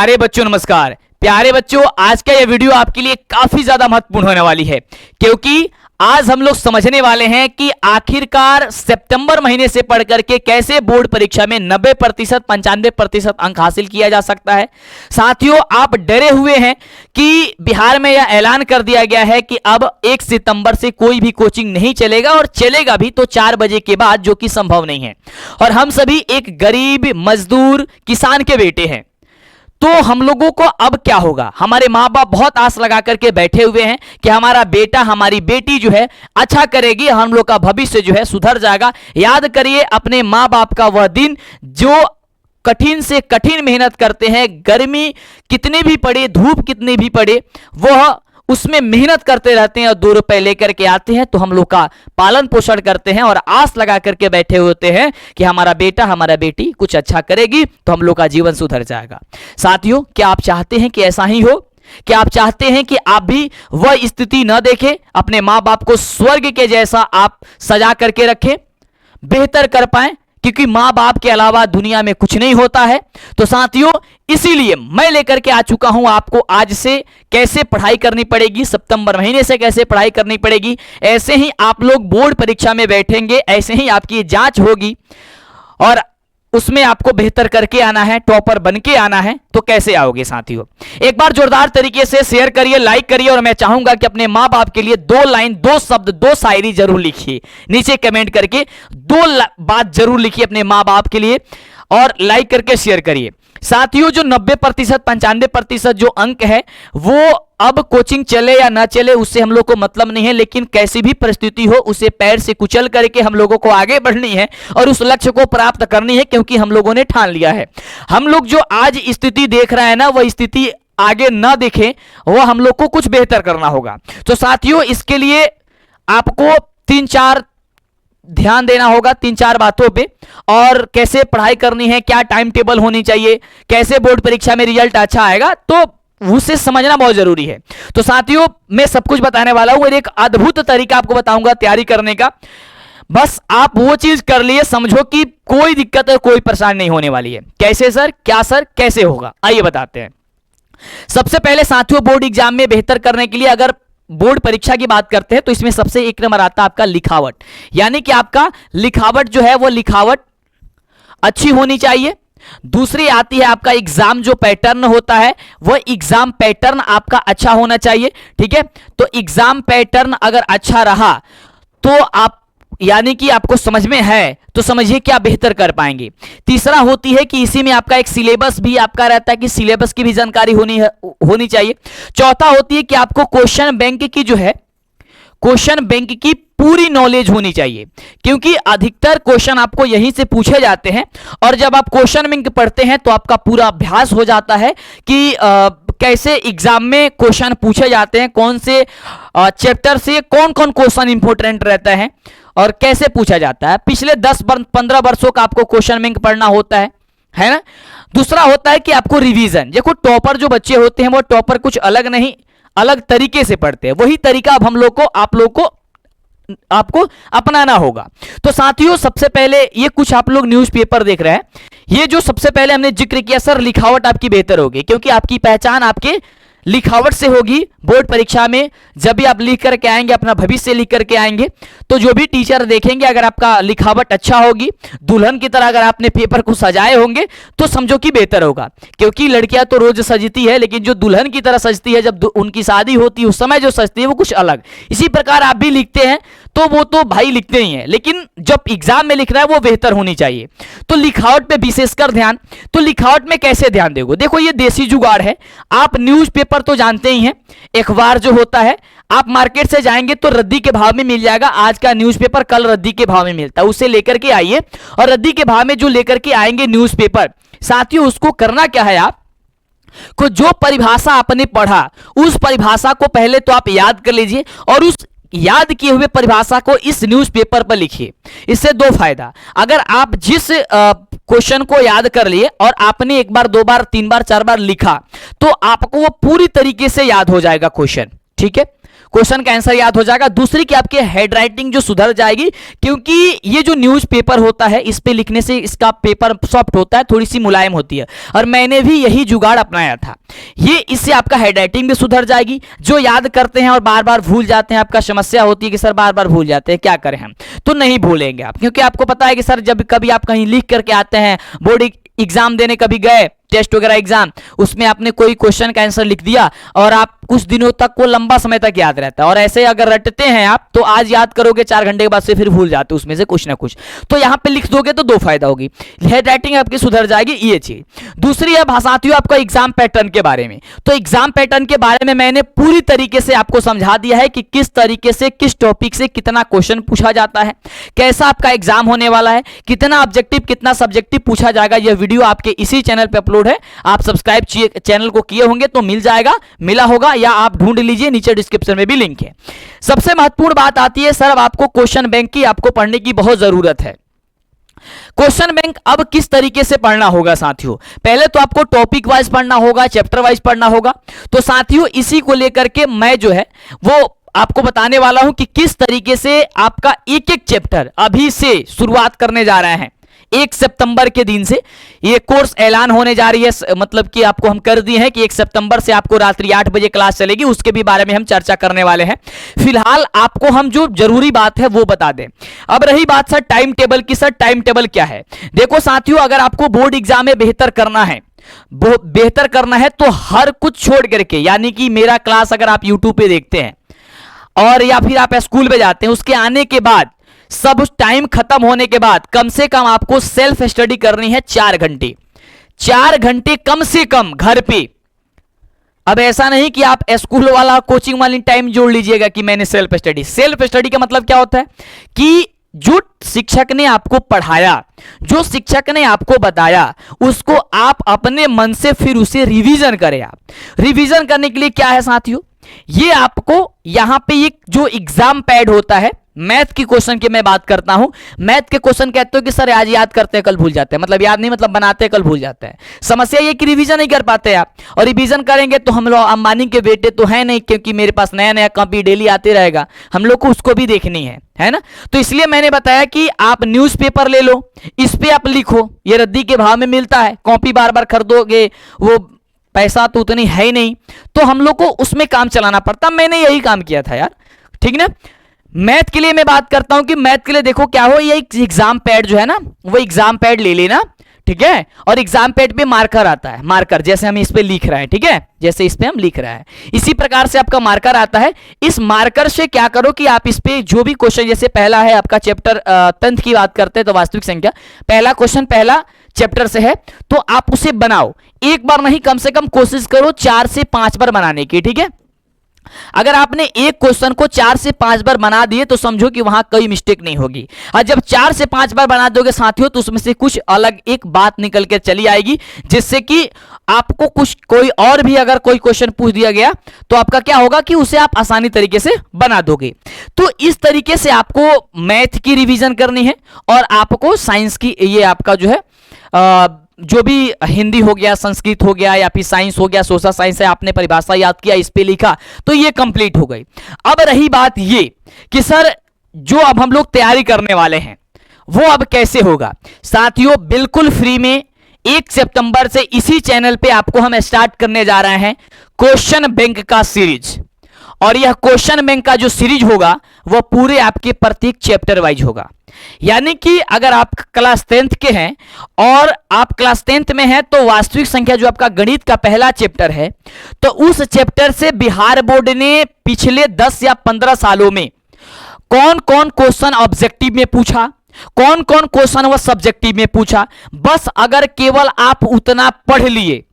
प्यारे बच्चों नमस्कार। प्यारे बच्चों, आज का यह वीडियो आपके लिए काफी ज्यादा महत्वपूर्ण होने वाली है, क्योंकि आज हम लोग समझने वाले हैं कि आखिरकार सितंबर महीने से पढ़ करके कैसे बोर्ड परीक्षा में 90%, 95% अंक हासिल किया जा सकता है। साथियों, आप डरे हुए हैं कि बिहार में यह ऐलान कर दिया गया है कि अब 1 सितंबर से कोई भी कोचिंग नहीं चलेगा, और चलेगा भी तो 4 बजे के बाद, जो कि संभव नहीं है। और हम सभी एक गरीब मजदूर किसान के बेटे हैं, तो हम लोगों को अब क्या होगा? हमारे माँ बाप बहुत आस लगा करके बैठे हुए हैं कि हमारा बेटा हमारी बेटी जो है अच्छा करेगी, हम लोग का भविष्य जो है सुधर जाएगा। याद करिए अपने माँ बाप का वह दिन जो कठिन से कठिन मेहनत करते हैं, गर्मी कितनी भी पड़े, धूप कितनी भी पड़े, वह उसमें मेहनत करते रहते हैं और 2 रुपए लेकर के आते हैं, तो हम लोग का पालन पोषण करते हैं और आस लगा करके बैठे होते हैं कि हमारा बेटा हमारा बेटी कुछ अच्छा करेगी तो हम लोग का जीवन सुधर जाएगा। साथियों, क्या आप चाहते हैं कि ऐसा ही हो? क्या आप चाहते हैं कि आप भी वह स्थिति न देखें, अपने माँ बाप को स्वर्ग के जैसा आप सजा करके रखें, बेहतर कर पाएं, क्योंकि माँ बाप के अलावा दुनिया में कुछ नहीं होता है। तो साथियों, इसीलिए मैं लेकर के आ चुका हूं आपको आज से कैसे पढ़ाई करनी पड़ेगी, सितंबर महीने से कैसे पढ़ाई करनी पड़ेगी। ऐसे ही आप लोग बोर्ड परीक्षा में बैठेंगे, ऐसे ही आपकी जांच होगी और उसमें आपको बेहतर करके आना है, टॉपर बन के आना है। तो कैसे आओगे साथियों? एक बार जोरदार तरीके से शेयर करिए, लाइक करिए, और मैं चाहूंगा कि अपने माँ बाप के लिए 2 लाइन, 2 शब्द, 2 शायरी जरूर लिखिए नीचे कमेंट करके। 2 बात जरूर लिखिए अपने माँ बाप के लिए और लाइक करके शेयर करिए। साथियों, जो 90%, 95% जो अंक है, वो अब कोचिंग चले या ना चले उससे हम लोग को मतलब नहीं है, लेकिन कैसी भी परिस्थिति हो उसे पैर से कुचल करके हम लोगों को आगे बढ़नी है और उस लक्ष्य को प्राप्त करनी है, क्योंकि हम लोगों ने ठान लिया है। हम लोग जो आज स्थिति देख रहे हैं ना, वह स्थिति आगे ना देखें, वह हम लोग को कुछ बेहतर करना होगा। तो साथियों, इसके लिए आपको 3-4 ध्यान देना होगा, 3-4 बातों पे, और कैसे पढ़ाई करनी है, क्या टाइम टेबल होनी चाहिए, कैसे बोर्ड परीक्षा में रिजल्ट अच्छा आएगा, तो उसे समझना बहुत जरूरी है। तो साथियों, मैं सब कुछ बताने वाला हूं और एक अद्भुत तरीका आपको बताऊंगा तैयारी करने का। बस आप वो चीज कर लिए, समझो कि कोई दिक्कत और कोई परेशानी नहीं होने वाली है। कैसे सर, क्या सर, कैसे होगा, आइए बताते हैं। सबसे पहले साथियों, बोर्ड एग्जाम में बेहतर करने के लिए अगर बोर्ड परीक्षा की बात करते हैं तो इसमें सबसे एक नंबर आता है आपका लिखावट। यानी कि आपका लिखावट जो है वो लिखावट अच्छी होनी चाहिए। दूसरी आती है आपका एग्जाम जो पैटर्न होता है, वह एग्जाम पैटर्न आपका अच्छा होना चाहिए। ठीक है, तो एग्जाम पैटर्न अगर अच्छा रहा तो आप, यानी कि आपको समझ में है तो समझिए कि आप बेहतर कर पाएंगे। तीसरा होती है कि इसी में आपका एक सिलेबस भी आपका रहता है कि सिलेबस की भी जानकारी होनी चाहिए। चौथा होती है कि आपको क्वेश्चन बैंक की जो है, क्वेश्चन बैंक की पूरी नॉलेज होनी चाहिए, क्योंकि अधिकतर क्वेश्चन आपको यहीं से पूछे जाते हैं, और जब आप क्वेश्चन बैंक पढ़ते हैं तो आपका पूरा अभ्यास हो जाता है कि कैसे एग्जाम में क्वेश्चन पूछे जाते हैं, कौन से चैप्टर से कौन कौन क्वेश्चन इंपॉर्टेंट रहता है और कैसे पूछा जाता है। पिछले 10-15 वर्षों का आपको क्वेश्चन बैंक पढ़ना होता है ना। दूसरा होता है कि आपको रिवीजन। देखो, टॉपर जो बच्चे होते हैं वो टॉपर कुछ अलग नहीं, अलग तरीके से पढ़ते हैं, वही तरीका अब हम लोग को, आप लोग को, आपको अपनाना होगा। तो साथियों, सबसे पहले ये कुछ आप लोग न्यूज़पेपर देख रहे हैं, ये जो सबसे पहले हमने जिक्र किया, सर लिखावट आपकी बेहतर होगी, क्योंकि आपकी पहचान आपके लिखावट से होगी। बोर्ड परीक्षा में जब भी आप लिख करके आएंगे, अपना भविष्य लिख करके आएंगे, तो जो भी टीचर देखेंगे, अगर आपका लिखावट अच्छा होगी, दुल्हन की तरह अगर आपने पेपर को सजाए होंगे, तो समझो कि बेहतर होगा। क्योंकि लड़कियां तो रोज सजती है, लेकिन जो दुल्हन की तरह सजती है जब उनकी शादी होती है, उस समय जो सजती है वो कुछ अलग। इसी प्रकार आप भी लिखते हैं तो वो तो भाई लिखते ही हैं, लेकिन जब एग्जाम में लिख रहा है वो बेहतर होनी चाहिए। तो लिखावट पे विशेषकर ध्यान। तो लिखावट में कैसे ध्यान दोगे? देखो, ये देसी जुगाड़ है। आप न्यूज़पेपर तो जानते ही हैं, अखबार जो होता है, आप मार्केट से जाएंगे तो रद्दी के भाव में मिल जाएगा। आज का न्यूज़पेपर कल रद्दी के भाव में मिलता है, उसे लेकर के आइए, और रद्दी के भाव में जो लेकर के आएंगे न्यूज़पेपर, साथियों उसको करना क्या है, आप को जो परिभाषा आपने पढ़ा उस परिभाषा को पहले तो आप याद कर लीजिए, और उस याद किए हुए परिभाषा को इस न्यूज़पेपर पर लिखिए। इससे 2 फायदा, अगर आप जिस क्वेश्चन को याद कर लिए और आपने 1 बार 2 बार 3 बार 4 बार लिखा, तो आपको वो पूरी तरीके से याद हो जाएगा क्वेश्चन। ठीक है, क्वेश्चन का आंसर याद हो जाएगा। दूसरी कि आपकी हैंड राइटिंग जो सुधर जाएगी, क्योंकि ये जो न्यूज पेपर होता है इस पे लिखने से इसका पेपर सॉफ्ट होता है, थोड़ी सी मुलायम होती है, और मैंने भी यही जुगाड़ अपनाया था। ये इससे आपका हैंड राइटिंग भी सुधर जाएगी। जो याद करते हैं और बार बार भूल जाते हैं, आपका समस्या होती है कि सर बार बार भूल जाते हैं, क्या करें हम, तो नहीं भूलेंगे आप, क्योंकि आपको पता है कि सर जब कभी आप कहीं लिख करके आते हैं, बोर्ड एग्जाम देने कभी गए, टेस्ट वगैरह एग्जाम, उसमें आपने कोई क्वेश्चन का आंसर लिख दिया और आप कुछ दिनों तक को लंबा समय तक याद रहता है, और ऐसे अगर रटते हैं आप तो आज याद करोगे, 4 घंटे के बाद से फिर भूल जाते हो उसमें से कुछ ना कुछ। तो यहां पे लिख दोगे तो 2 फायदा होगी, हैंड राइटिंग आपकी सुधर जाएगी, ये चीज। दूसरी है साथियों आपका एग्जाम पैटर्न के बारे में। तो एग्जाम पैटर्न के बारे में मैंने पूरी तरीके से आपको समझा दिया है कि किस तरीके से किस टॉपिक से कितना क्वेश्चन पूछा जाता है, कैसा आपका एग्जाम होने वाला है, कितना ऑब्जेक्टिव कितना सब्जेक्टिव पूछा जाएगा। यह वीडियो आपके इसी चैनल पे अपलोड है, आप सब्सक्राइब चैनल को किए होंगे तो मिल जाएगा, मिला होगा, या आप ढूंढ लीजिए, नीचे डिस्क्रिप्शन में भी लिंक है। सबसे महत्वपूर्ण बात आती है सर, अब आपको क्वेश्चन बैंक की आपको पढ़ने की बहुत जरूरत है। क्वेश्चन बैंक अब किस तरीके से पढ़ना होगा साथियों, पहले तो आपको टॉपिक वाइज पढ़ना होगा, चैप्टर वाइज पढ़ना होगा। तो साथियों इसी को लेकर के मैं जो है वो आपको बताने वाला हूं कि किस तरीके से आपका एक एक चैप्टर अभी से शुरुआत करने जा रहे हैं। 1 सितंबर के दिन से ये कोर्स ऐलान होने जा रही है, मतलब कि आपको हम कर दिए हैं कि 1 सितंबर से आपको रात्रि 8 बजे क्लास चलेगी, उसके भी बारे में हम चर्चा करने वाले हैं। फिलहाल आपको हम जो जरूरी बात है वो बता दें। अब रही बात सर टाइम टेबल की, सर टाइम टेबल क्या है। देखो साथियों, अगर आपको बोर्ड एग्जाम में बेहतर करना है तो हर कुछ छोड़ करके, यानी कि मेरा क्लास अगर आप यूट्यूब पे देखते हैं और या फिर आप स्कूल में जाते हैं, उसके आने के बाद सब टाइम खत्म होने के बाद कम से कम आपको सेल्फ स्टडी करनी है 4 घंटे, 4 घंटे कम से कम घर पे। अब ऐसा नहीं कि आप स्कूल वाला कोचिंग वाली टाइम जोड़ लीजिएगा कि मैंने सेल्फ स्टडी का मतलब क्या होता है कि जो शिक्षक ने आपको पढ़ाया, जो शिक्षक ने आपको बताया, उसको आप अपने मन से फिर उसे रिवीजन करें। आप रिवीजन करने के लिए क्या है साथियों, ये आपको यहां पे एक जो एग्जाम पैड होता है, मैथ की क्वेश्चन की मैं बात करता हूं। मैथ के क्वेश्चन कहते हो कि सर आज याद करते हैं कल भूल जाते हैं, मतलब याद नहीं, मतलब बनाते हैं कल भूल जाते हैं। समस्या ये कि रिवीजन नहीं कर पाते आप, और रिवीजन करेंगे तो हम लोग अंबानी के बेटे तो है नहीं, क्योंकि मेरे पास नया नया कॉपी डेली आते रहेगा, हम लोग को उसको भी देखनी है ना। तो इसलिए मैंने बताया कि आप न्यूज़पेपर ले लो, इस पे आप लिखो, ये रद्दी के भाव में मिलता है, कॉपी बार बार खरीदोगे वो पैसा तो उतनी है ही नहीं, तो हम लोग को उसमें काम चलाना पड़ता। मैंने यही काम किया था यार, ठीक ना। मैथ के लिए मैं बात करता हूं कि मैथ के लिए देखो क्या हो, ये एग्जाम पैड जो है ना, वो एग्जाम पैड ले लेना, ठीक है। और एग्जाम पैड पे मार्कर आता है, मार्कर जैसे हम इस पे लिख रहे हैं, ठीक है, जैसे इस पे हम लिख रहे हैं, इसी प्रकार से आपका मार्कर आता है। इस मार्कर से क्या करो कि आप इस पे जो भी क्वेश्चन, जैसे पहला है आपका चैप्टर 10th की बात करते हैं तो वास्तविक संख्या, पहला क्वेश्चन पहला चैप्टर से है, तो आप उसे बनाओ। एक बार नहीं, कम से कम कोशिश करो 4 से 5 बार बनाने की, ठीक है। अगर आपने एक क्वेश्चन को 4 से 5 बार बना दिए तो समझो कि वहां कोई मिस्टेक नहीं होगी। और जब 4 से 5 बार बना दोगे साथियों, तो उसमें से कुछ अलग एक बात निकल के चली आएगी, जिससे कि आपको कुछ कोई और भी अगर कोई क्वेश्चन पूछ दिया गया तो आपका क्या होगा कि उसे आप आसानी तरीके से बना दोगे। तो इस तरीके से आपको मैथ की रिवीजन करनी है, और आपको साइंस की, ये आपका जो है जो भी हिंदी हो गया, संस्कृत हो गया, या फिर साइंस हो गया, सोशल साइंस है, आपने परिभाषा याद किया, इस पे लिखा, तो ये कंप्लीट हो गई। अब रही बात ये कि सर जो अब हम लोग तैयारी करने वाले हैं वो अब कैसे होगा साथियों, बिल्कुल फ्री में 1 सितंबर से इसी चैनल पे आपको हम स्टार्ट करने जा रहे हैं क्वेश्चन बैंक का सीरीज। और यह क्वेश्चन बैंक का जो सीरीज होगा वह पूरे आपके प्रत्येक चैप्टर वाइज होगा। यानी कि अगर आप क्लास 10th के हैं और आप क्लास 10th में हैं, तो वास्तविक संख्या जो आपका गणित का पहला चैप्टर है, तो उस चैप्टर से बिहार बोर्ड ने पिछले 10 या 15 सालों में कौन कौन क्वेश्चन ऑब्जेक्टिव में पूछा, कौन कौन क्वेश्चन वह सब्जेक्टिव में पूछा, बस अगर केवल आप उतना पढ़ लिए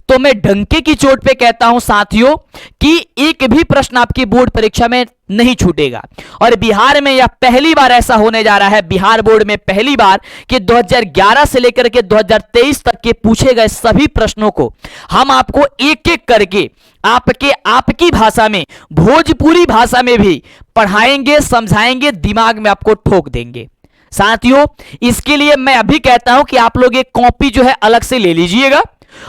तो मैं डंके की चोट पे कहता हूं साथियों कि एक भी प्रश्न आपकी बोर्ड परीक्षा में नहीं छूटेगा। और बिहार में यह पहली बार ऐसा होने जा रहा है, बिहार बोर्ड में पहली बार कि 2011 से लेकर के 2023 तक के पूछे गए सभी प्रश्नों को हम आपको एक एक करके आपकी भाषा में, भोजपुरी भाषा में भी पढ़ाएंगे, समझाएंगे, दिमाग में आपको ठोक देंगे। साथियों इसके लिए मैं अभी कहता हूं कि आप लोग एक कॉपी जो है अलग से ले लीजिएगा,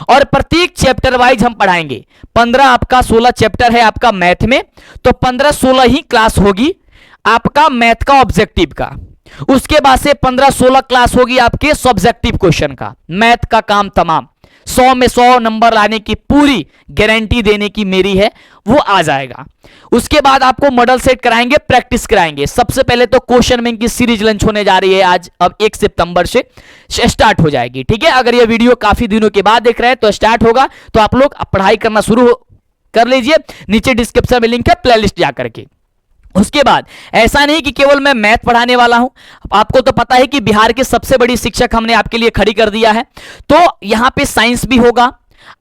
और प्रत्येक चैप्टर वाइज हम पढ़ाएंगे। 15 आपका 16 चैप्टर है आपका मैथ में, तो 15-16 ही क्लास होगी आपका मैथ का ऑब्जेक्टिव का। उसके बाद से 15-16 क्लास होगी आपके सब्जेक्टिव क्वेश्चन का। मैथ का काम तमाम 100 में 100 नंबर लाने की पूरी गारंटी देने की मेरी है, वो आ जाएगा। उसके बाद आपको मॉडल सेट कराएंगे, प्रैक्टिस कराएंगे। सबसे पहले तो क्वेश्चन बैंक की सीरीज लॉन्च होने जा रही है आज, अब 1 सितंबर से स्टार्ट हो जाएगी, ठीक है। अगर ये वीडियो काफी दिनों के बाद देख रहे हैं तो स्टार्ट होगा, तो आप लोग पढ़ाई करना शुरू कर लीजिए। नीचे डिस्क्रिप्शन में लिंक है, प्लेलिस्ट जाकर के। उसके बाद ऐसा नहीं कि केवल मैं मैथ पढ़ाने वाला हूं, आपको तो पता है कि बिहार की सबसे बड़ी शिक्षक हमने आपके लिए खड़ी कर दिया है, तो यहां पे साइंस भी होगा,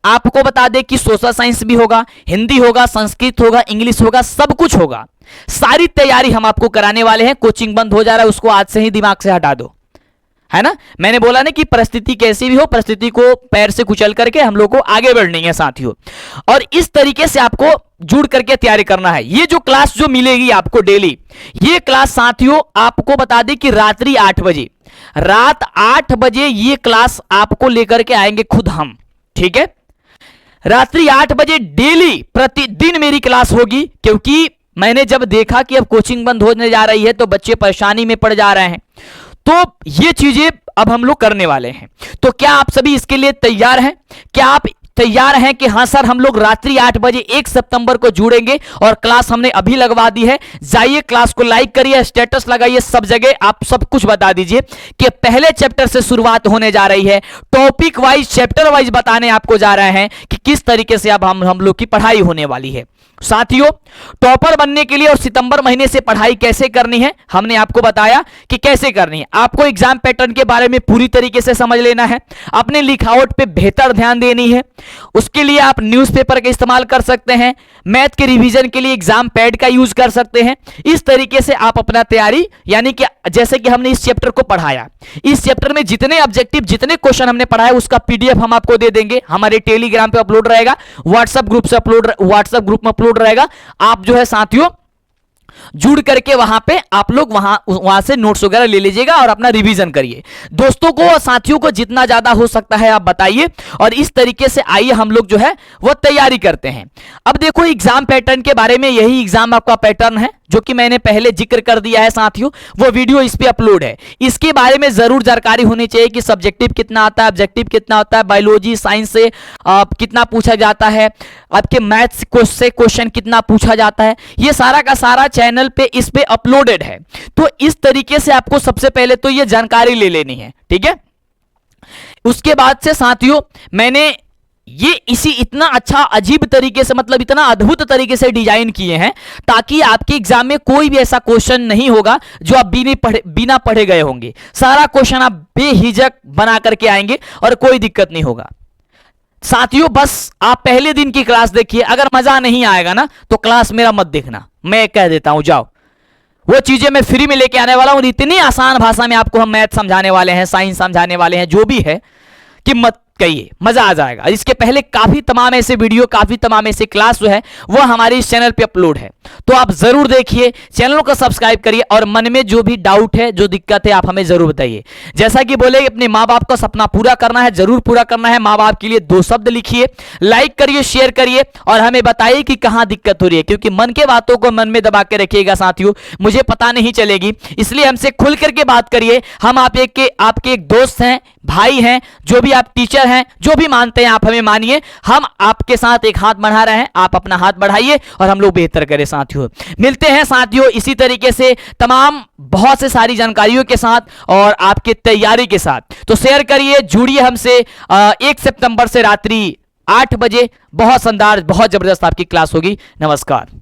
आपको बता दें कि सोशल साइंस भी होगा, हिंदी होगा, संस्कृत होगा, इंग्लिश होगा, सब कुछ होगा। सारी तैयारी हम आपको कराने वाले हैं। कोचिंग बंद हो जा रहा है, उसको आज से ही दिमाग से हटा दो, है ना। मैंने बोला ना कि परिस्थिति कैसी भी हो, परिस्थिति को पैर से कुचल करके हम लोग को आगे बढ़नी है साथियों। और इस तरीके से आपको जुड़ करके तैयारी करना है। ये जो क्लास जो मिलेगी आपको डेली, ये क्लास साथियों आपको बता दें कि रात्रि 8 बजे, रात 8 बजे ये क्लास आपको लेकर के आएंगे खुद हम, ठीक है। रात्रि 8 बजे डेली प्रतिदिन मेरी क्लास होगी, क्योंकि मैंने जब देखा कि अब कोचिंग बंद होने जा रही है तो बच्चे परेशानी में पड़ जा रहे हैं, तो ये चीजें अब हम लोग करने वाले हैं। तो क्या आप सभी इसके लिए तैयार हैं? क्या आप तैयार हैं कि हाँ सर हम लोग रात्रि 8 बजे 1 सितंबर को जुड़ेंगे और क्लास हमने अभी लगवा दी है? जाइए क्लास को लाइक करिए, स्टेटस लगाइए, सब जगह आप सब कुछ बता दीजिए कि पहले चैप्टर से शुरुआत होने जा रही है। टॉपिक वाइज चैप्टर वाइज बताने आपको जा रहे हैं कि किस तरीके से अब हम लोग की पढ़ाई होने वाली है। साथियों, टॉपर बनने के लिए और सितंबर महीने से पढ़ाई कैसे करनी है हमने आपको बताया कि कैसे करनी है। आपको एग्जाम पैटर्न के बारे में पूरी तरीके से समझ लेना है, अपने लिखावट पे बेहतर ध्यान देनी है। उसके लिए आप न्यूज़पेपर का इस्तेमाल कर सकते हैं, मैथ के रिवीजन के लिए एग्जाम पैड का यूज कर सकते हैं। इस तरीके से आप अपना तैयारी, यानी कि जैसे कि हमने इस चैप्टर को पढ़ाया, इस चैप्टर में जितने ऑब्जेक्टिव जितने क्वेश्चन हमने पढ़ाया उसका पीडीएफ हम आपको दे देंगे। हमारे टेलीग्राम पे अपलोड रहेगा, व्हाट्सएप ग्रुप में अपलोड रहेगा। आप जो है साथियों जुड़ करके वहां पे आप लोग वहां से नोट्स वगैरह ले लीजिएगा और अपना रिवीजन करिए। दोस्तों को, साथियों को जितना ज्यादा हो सकता है आप बताइए, और इस तरीके से आइए हम लोग जो है वो तैयारी करते हैं। अब देखो एग्जाम पैटर्न के बारे में, यही एग्जाम आपका पैटर्न है जो कि मैंने पहले जिक्र कर दिया है साथियों, वो वीडियो इस पे अपलोड है। इसके बारे में जरूर जानकारी होनी चाहिए कि सब्जेक्टिव कितना आता है, ऑब्जेक्टिव कितना होता है, बायोलॉजी साइंस से कितना पूछा जाता है, आपके मैथ्स से क्वेश्चन कितना पूछा जाता है, ये सारा का सारा चैनल पे इस पे अपलोडेड है। तो इस तरीके से आपको सबसे पहले तो ये जानकारी ले लेनी है, ठीक है। उसके बाद से साथियों मैंने ये इसी इतना अच्छा अजीब तरीके से, मतलब इतना अद्भुत तरीके से डिजाइन किए हैं ताकि आपके एग्जाम में कोई भी ऐसा क्वेश्चन नहीं होगा जो आप बिना पढ़े गए होंगे। सारा क्वेश्चन आप बेहिचक बना करके आएंगे और कोई दिक्कत नहीं होगा। साथियों बस आप पहले दिन की क्लास देखिए, अगर मजा नहीं आएगा ना तो क्लास मेरा मत देखना, मैं कह देता हूं जाओ। वो चीजें मैं फ्री में लेके आने वाला हूं, इतनी आसान भाषा में आपको हम मैथ समझाने वाले हैं, साइंस समझाने वाले हैं, जो भी है कि मत कहिए, मजा आ जाएगा। इसके पहले काफी तमाम ऐसे वीडियो, काफी तमाम ऐसे क्लास जो है वो हमारे इस चैनल पे अपलोड है, तो आप जरूर देखिए, चैनल को सब्सक्राइब करिए और मन में जो भी डाउट है, जो दिक्कत है, आप हमें जरूर बताइए। जैसा कि बोले अपने माँ बाप का सपना पूरा करना है, जरूर पूरा करना है। माँ बाप के लिए 2 शब्द लिखिए, लाइक करिए, शेयर करिए और हमें बताइए कि कहां दिक्कत हो रही है, क्योंकि मन के बातों को मन में दबा के रखिएगा साथियों, मुझे पता नहीं चलेगी। इसलिए हमसे खुल करके बात करिए। हम आपके एक दोस्त हैं, भाई हैं, जो भी आप टीचर हैं, जो भी मानते हैं आप हमें मानिए। हम आपके साथ एक हाथ बढ़ा रहे हैं, आप अपना हाथ बढ़ाइए और हम लोग बेहतर करें साथियों। मिलते हैं साथियों इसी तरीके से तमाम बहुत से सारी जानकारियों के साथ और आपके तैयारी के साथ। तो शेयर करिए, जुड़िए हमसे। 1 सितंबर से रात्रि 8 बजे बहुत शानदार, बहुत जबरदस्त आपकी क्लास होगी। नमस्कार।